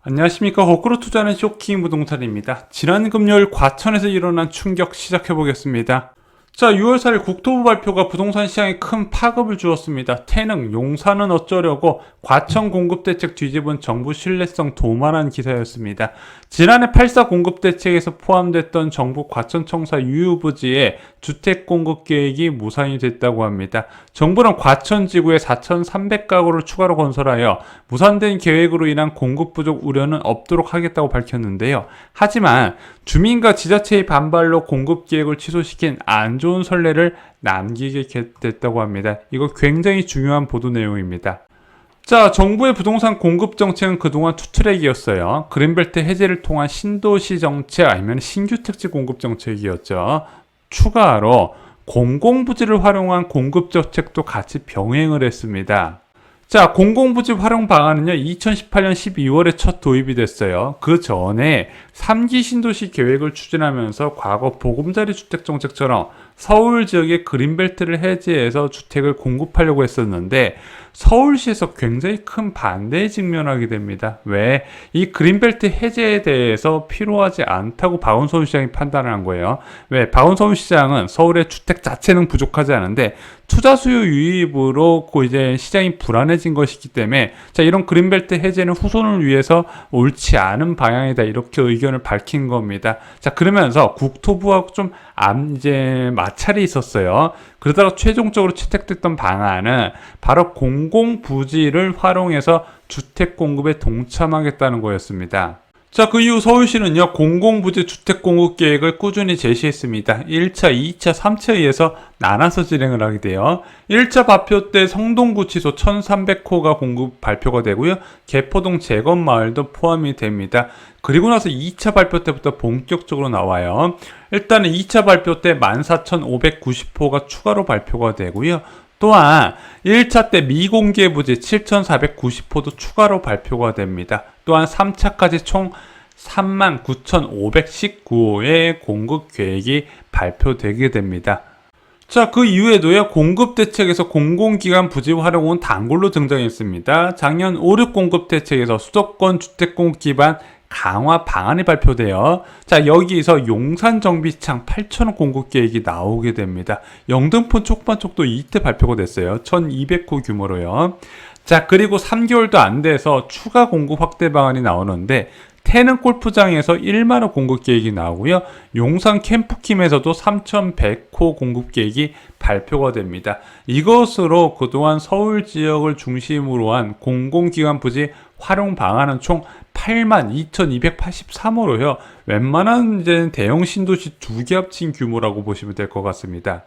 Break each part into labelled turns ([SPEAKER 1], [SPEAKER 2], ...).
[SPEAKER 1] 안녕하십니까. 거꾸로 투자하는 쇼킹 부동산입니다. 지난 금요일 과천에서 일어난 충격 시작해보겠습니다. 자, 6월 4일 국토부 발표가 부동산 시장에 큰 파급을 주었습니다. 태릉, 용산은 어쩌려고 과천 공급대책 뒤집은 정부 신뢰성 도만한 기사였습니다. 지난해 8.4 공급대책에서 포함됐던 정부 과천청사 유휴부지에 주택 공급 계획이 무산이 됐다고 합니다. 정부는 과천지구에 4,300가구를 추가로 건설하여 무산된 계획으로 인한 공급 부족 우려는 없도록 하겠다고 밝혔는데요. 하지만 주민과 지자체의 반발로 공급 계획을 취소시킨 안 좋은 선례를 남기게 됐다고 합니다. 이거 굉장히 중요한 보도 내용입니다. 자, 정부의 부동산 공급 정책은 그동안 투트랙이었어요. 그린벨트 해제를 통한 신도시 정책 아니면 신규 택지 공급 정책이었죠. 추가로 공공부지를 활용한 공급 정책도 같이 병행을 했습니다. 자, 공공부지 활용 방안은요, 2018년 12월에 첫 도입이 됐어요. 그 전에 3기 신도시 계획을 추진하면서 과거 보금자리 주택 정책처럼 서울 지역의 그린벨트를 해제해서 주택을 공급하려고 했었는데 서울시에서 굉장히 큰 반대에 직면하게 됩니다. 왜? 이 그린벨트 해제에 대해서 필요하지 않다고 박원순 시장이 판단을 한 거예요. 왜? 박원순 시장은 서울의 주택 자체는 부족하지 않은데 투자 수요 유입으로 이제 시장이 불안해진 것이기 때문에 자, 이런 그린벨트 해제는 후손을 위해서 옳지 않은 방향이다 이렇게 의견을 밝힌 겁니다. 자, 그러면서 국토부하고 좀 이제 마찰이 있었어요. 그러다가 최종적으로 채택됐던 방안은 바로 공공부지를 활용해서 주택 공급에 동참하겠다는 거였습니다. 자, 그 이후 서울시는요, 공공부지 주택 공급 계획을 꾸준히 제시했습니다. 1차, 2차, 3차에 의해서 나눠서 진행을 하게 돼요. 1차 발표 때 성동구치소 1,300호가 공급 발표가 되고요. 개포동 재건마을도 포함이 됩니다. 그리고 나서 2차 발표 때부터 본격적으로 나와요. 일단은 2차 발표 때 14,590호가 추가로 발표가 되고요. 또한 1차 때 미공개 부지 7,490호도 추가로 발표가 됩니다. 또한 3차까지 총 39,519호의 공급 계획이 발표되게 됩니다. 자, 그 이후에도요, 공급대책에서 공공기관 부지 활용은 단골로 등장했습니다. 작년 5.6 공급대책에서 수도권 주택공급 기반 강화 방안이 발표돼요. 자, 여기서 용산 정비창 8,000호 공급 계획이 나오게 됩니다. 영등포 촉반쪽도 이때 발표가 됐어요. 1,200호 규모로요. 자, 그리고 3개월도 안 돼서 추가 공급 확대 방안이 나오는데 태릉 골프장에서 1만호 공급 계획이 나오고요. 용산 캠프킴에서도 3,100호 공급 계획이 발표가 됩니다. 이것으로 그동안 서울 지역을 중심으로 한 공공기관 부지 활용 방안은 총 82,283호로요. 웬만한 이제 대형 신도시 2개 합친 규모라고 보시면 될 것 같습니다.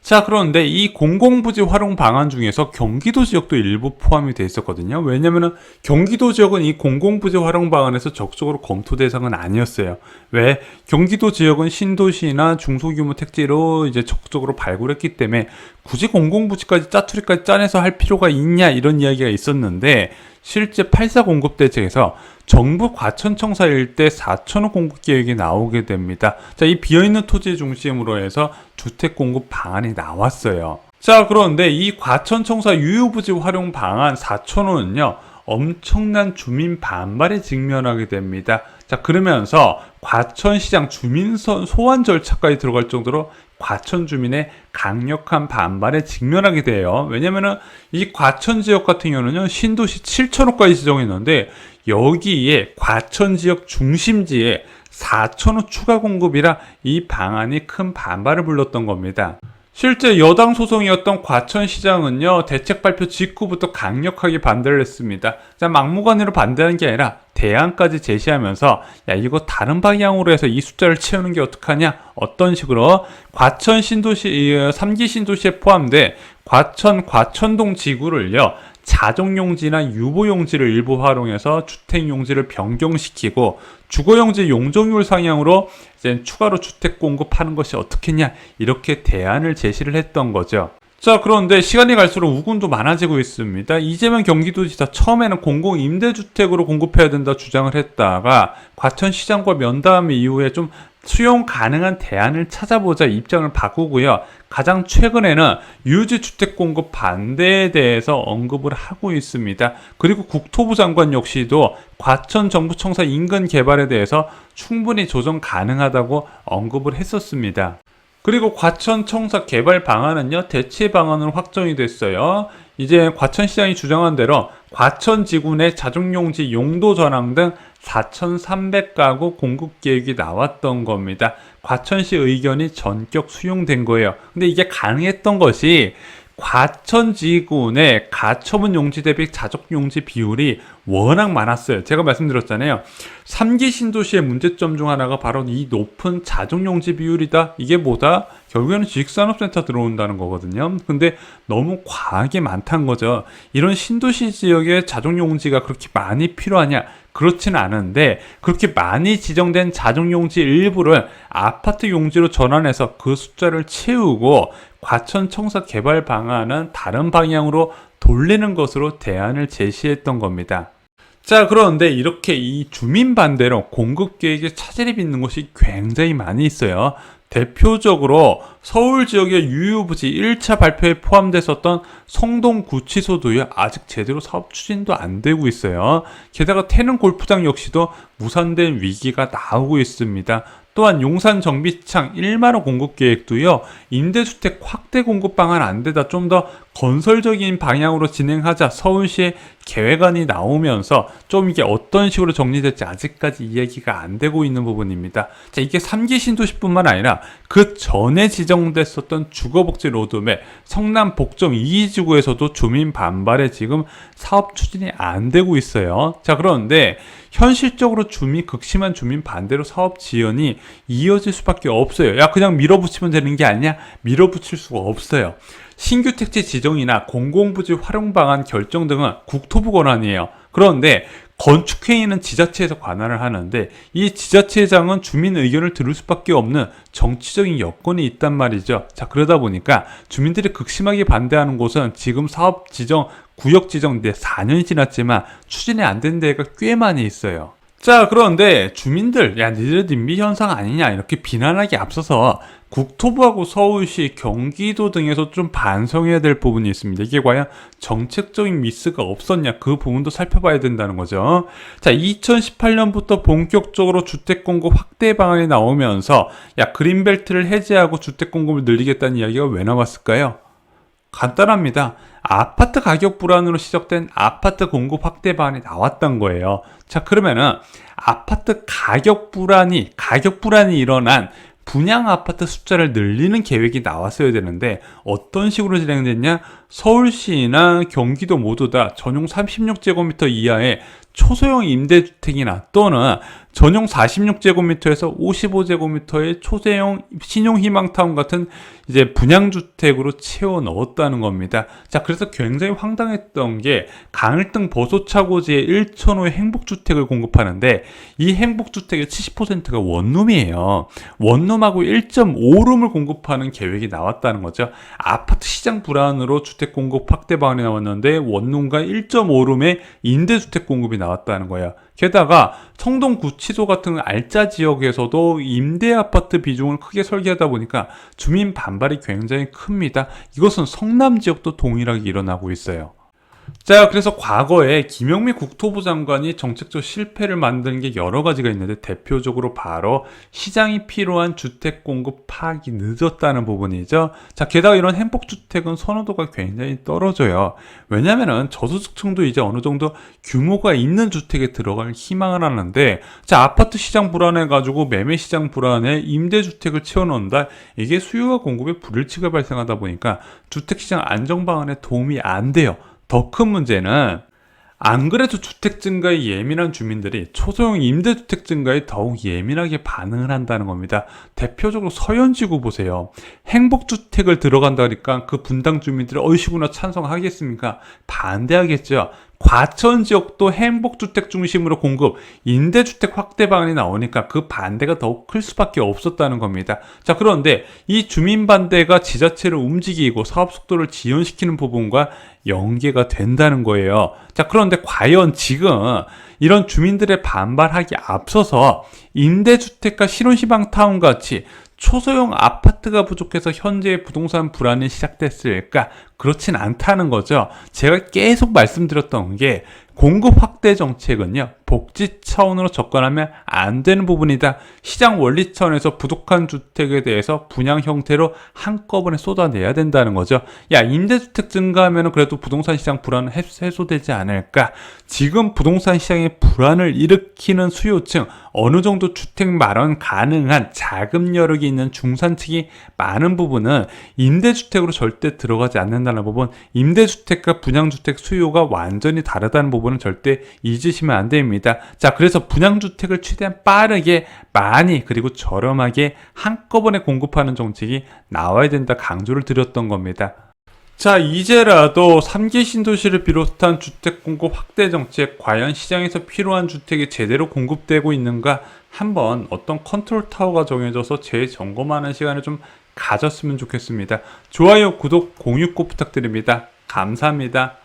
[SPEAKER 1] 자, 그런데 이 공공부지 활용 방안 중에서 경기도 지역도 일부 포함이 되어 있었거든요. 왜냐면은 경기도 지역은 이 공공부지 활용 방안에서 적극적으로 검토 대상은 아니었어요. 왜? 경기도 지역은 신도시나 중소규모 택지로 이제 적극적으로 발굴했기 때문에 굳이 공공부지까지 짜투리까지 짜내서 할 필요가 있냐 이런 이야기가 있었는데 실제 8.4 공급대책에서 정부 과천청사 일대 4,000호 공급 계획이 나오게 됩니다. 자, 이 비어있는 토지 중심으로 해서 주택 공급 방안이 나왔어요. 자, 그런데 이 과천청사 유휴부지 활용 방안 4,000호는요, 엄청난 주민 반발에 직면하게 됩니다. 자, 그러면서 과천시장 주민 소환 절차까지 들어갈 정도로 과천 주민의 강력한 반발에 직면하게 돼요. 왜냐면은 이 과천 지역 같은 경우는요, 신도시 7,000호까지 지정했는데 여기에 과천 지역 중심지에 4,000호 추가 공급이라 이 방안이 큰 반발을 불렀던 겁니다. 실제 여당 소송이었던 과천시장은요, 대책 발표 직후부터 강력하게 반대를 했습니다. 자, 막무가내로 반대하는 게 아니라 대안까지 제시하면서 야, 이거 다른 방향으로 해서 이 숫자를 채우는 게 어떡하냐, 어떤 식으로 과천 신도시 3기 신도시에 포함돼 과천동 지구를요, 자정용지나 유보용지를 일부 활용해서 주택용지를 변경시키고 주거용지 용적률 상향으로 이제 추가로 주택 공급하는 것이 어떻겠냐, 이렇게 대안을 제시를 했던 거죠. 자, 그런데 시간이 갈수록 우군도 많아지고 있습니다. 이재명 경기도지사 처음에는 공공임대주택으로 공급해야 된다 주장을 했다가 과천시장과 면담 이후에 좀 수용 가능한 대안을 찾아보자 입장을 바꾸고요. 가장 최근에는 유지주택 공급 반대에 대해서 언급을 하고 있습니다. 그리고 국토부 장관 역시도 과천 정부청사 인근 개발에 대해서 충분히 조정 가능하다고 언급을 했었습니다. 그리고 과천청사 개발 방안은요, 대체 방안으로 확정이 됐어요. 이제 과천시장이 주장한 대로 과천지구 내 자족용지 용도 전환 등 4,300가구 공급 계획이 나왔던 겁니다. 과천시 의견이 전격 수용된 거예요. 근데 이게 가능했던 것이 과천지구 내 가처분 용지 대비 자족 용지 비율이 워낙 많았어요. 제가 말씀드렸잖아요. 3기 신도시의 문제점 중 하나가 바로 이 높은 자족 용지 비율이다. 이게 뭐다? 결국에는 지식산업센터 들어온다는 거거든요. 근데 너무 과하게 많다는 거죠. 이런 신도시 지역에 자족 용지가 그렇게 많이 필요하냐? 그렇진 않은데 그렇게 많이 지정된 자족 용지 일부를 아파트 용지로 전환해서 그 숫자를 채우고 과천 청사 개발 방안은 다른 방향으로 돌리는 것으로 대안을 제시했던 겁니다. 자, 그런데 이렇게 이 주민 반대로 공급 계획에 차질이 빚는 곳이 굉장히 많이 있어요. 대표적으로 서울 지역의 유유부지 1차 발표에 포함됐었던 성동구치소도요, 아직 제대로 사업 추진도 안 되고 있어요. 게다가 태릉 골프장 역시도 무산된 위기가 나오고 있습니다. 또한 용산 정비창 1만호 공급 계획도요, 임대주택 확대 공급 방안 안 되다 좀 더 건설적인 방향으로 진행하자 서울시의 계획안이 나오면서 좀 이게 어떤 식으로 정리될지 아직까지 이야기가 안 되고 있는 부분입니다. 자, 이게 3기 신도시뿐만 아니라 그 전에 지정됐었던 주거복지 로드맵 성남 복정 2지구에서도 주민 반발에 지금 사업 추진이 안 되고 있어요. 자, 그런데 현실적으로 극심한 주민 반대로 사업 지연이 이어질 수밖에 없어요. 야, 그냥 밀어붙이면 되는 게 아니야? 밀어붙일 수가 없어요. 신규 택지 지정이나 공공부지 활용 방안 결정 등은 국토부 권한이에요. 그런데 건축행위는 지자체에서 관할을 하는데 이 지자체장은 주민 의견을 들을 수밖에 없는 정치적인 여건이 있단 말이죠. 자, 그러다 보니까 주민들이 극심하게 반대하는 곳은 지금 사업 지정, 구역 지정 데 4년이 지났지만 추진이 안 된 데가 꽤 많이 있어요. 자, 그런데 주민들, 야, 니들 님비 현상 아니냐 이렇게 비난하기 앞서서 국토부하고 서울시, 경기도 등에서 좀 반성해야 될 부분이 있습니다. 이게 과연 정책적인 미스가 없었냐, 그 부분도 살펴봐야 된다는 거죠. 자, 2018년부터 본격적으로 주택 공급 확대 방안이 나오면서 야, 그린벨트를 해제하고 주택 공급을 늘리겠다는 이야기가 왜 나왔을까요? 간단합니다. 아파트 가격 불안으로 시작된 아파트 공급 확대 방안이 나왔던 거예요. 자, 그러면은 아파트 가격 불안이 일어난 분양 아파트 숫자를 늘리는 계획이 나왔어야 되는데 어떤 식으로 진행됐냐? 서울시나 경기도 모두 다 전용 36제곱미터 이하의 초소형 임대주택이나 또는 전용 46제곱미터에서 55제곱미터의 초대형 신용희망타운 같은 이제 분양주택으로 채워 넣었다는 겁니다. 자, 그래서 굉장히 황당했던 게 강일등 버소차고지에 1,000호의 행복주택을 공급하는데 이 행복주택의 70%가 원룸이에요. 원룸하고 1.5룸을 공급하는 계획이 나왔다는 거죠. 아파트 시장 불안으로 주택 공급 확대 방안이 나왔는데 원룸과 1.5룸의 임대주택 공급이 나왔다는 거예요. 게다가 성동구치소 같은 알짜 지역에서도 임대아파트 비중을 크게 설계하다 보니까 주민 반발이 굉장히 큽니다. 이것은 성남 지역도 동일하게 일어나고 있어요. 자, 그래서 과거에 김영미 국토부 장관이 정책적 실패를 만든 게 여러 가지가 있는데 대표적으로 바로 시장이 필요한 주택 공급 파악이 늦었다는 부분이죠. 자, 게다가 이런 행복주택은 선호도가 굉장히 떨어져요. 왜냐면은 저소득층도 이제 어느 정도 규모가 있는 주택에 들어갈 희망을 하는데, 자, 아파트 시장 불안해가지고 매매 시장 불안에 임대주택을 채워넣는다. 이게 수요와 공급에 불일치가 발생하다 보니까 주택시장 안정 방안에 도움이 안 돼요. 더 큰 문제는 안 그래도 주택 증가에 예민한 주민들이 초소형 임대주택 증가에 더욱 예민하게 반응을 한다는 겁니다. 대표적으로 서현지구 보세요. 행복주택을 들어간다니까 그 분당 주민들이 어이시구나 찬성하겠습니까? 반대하겠죠. 과천 지역도 행복주택 중심으로 공급, 임대주택 확대 방안이 나오니까 그 반대가 더욱 클 수밖에 없었다는 겁니다. 자, 그런데 이 주민 반대가 지자체를 움직이고 사업 속도를 지연시키는 부분과 연계가 된다는 거예요. 자, 그런데 과연 지금 이런 주민들의 반발하기 앞서서 임대주택과 신혼시방타운 같이 초소형 아파트가 부족해서 현재의 부동산 불안이 시작됐을까? 그렇진 않다는 거죠. 제가 계속 말씀드렸던 게 공급 확대 정책은요, 복지 차원으로 접근하면 안 되는 부분이다. 시장 원리 차원에서 부족한 주택에 대해서 분양 형태로 한꺼번에 쏟아내야 된다는 거죠. 야, 임대주택 증가하면 그래도 부동산 시장 불안은 해소되지 않을까? 지금 부동산 시장의 불안을 일으키는 수요층, 어느 정도 주택 마련 가능한 자금 여력이 있는 중산층이 많은 부분은 임대주택으로 절대 들어가지 않는다는 부분, 임대주택과 분양주택 수요가 완전히 다르다는 부분은 절대 잊으시면 안 됩니다. 자, 그래서 분양주택을 최대한 빠르게 많이 그리고 저렴하게 한꺼번에 공급하는 정책이 나와야 된다 강조를 드렸던 겁니다. 자, 이제라도 3기 신도시를 비롯한 주택 공급 확대 정책, 과연 시장에서 필요한 주택이 제대로 공급되고 있는가 한번 어떤 컨트롤 타워가 정해져서 재점검하는 시간을 좀 가졌으면 좋겠습니다. 좋아요, 구독, 공유 꼭 부탁드립니다. 감사합니다.